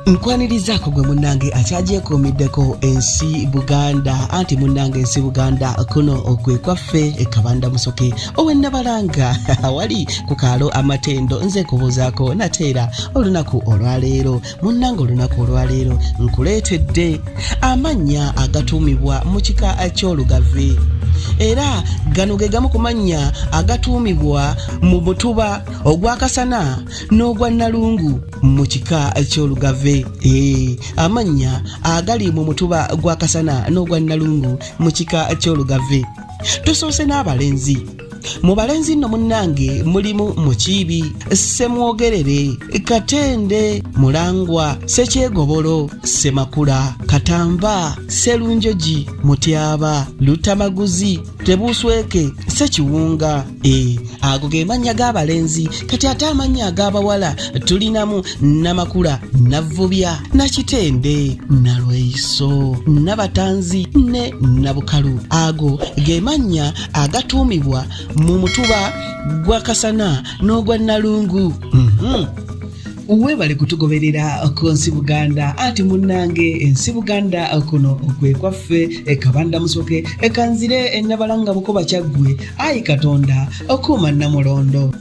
Nkwanirizaako gwe munnange akyagyekuumiddeko ensi Buganda anti munnange ensi Buganda kuno okwe kwaffe Kabanda Musoke ow'ennabalanga awali ku kaalo amatendo nze kubuuzaako nateera olunaku olwaleero munnange olunaku olwaleero nkuleetedde amannya agatuumibwa mu kika ky'Olugave era gano ge gamu ku mannya agatuumibwa mu mutuba ogwakasana n'ogwa Nnalungu mu kika ky'Olugave. Amannya agali mu mutuba gw'akasana n'ogwa Nnalungu mu kika ky'Olugave. Tusoose n'abalenzi. Mu balenzi nno munnange mulimu Mukiibi, Ssemwogerere, Katende, Mulangwa, Ssekyegobolo, Ssemakula, Katamba, Sserunjogi, Mutyaba, Lutamaguzi, Tebuusweke, Ssekiwunga. Ago ge mannya g'abalenzi. Kati ate amannya ag'abawala tulinamu Namakula, Navubya, Nakitende, Nalweiso, Nabatanzi ne Nabukalu. Ago ge mannya agatuumibwa mu mutuba gwa Kasana n'ogwa Nnalungu. Weebale kutugoberera ku nsi Buganda anti munnange ensi Buganda kuno okwe kwaffe Kabanda Musoke ekanzire ennabalanga Bukoba Kyaggwe ayi Katonda okuuma Namulondo.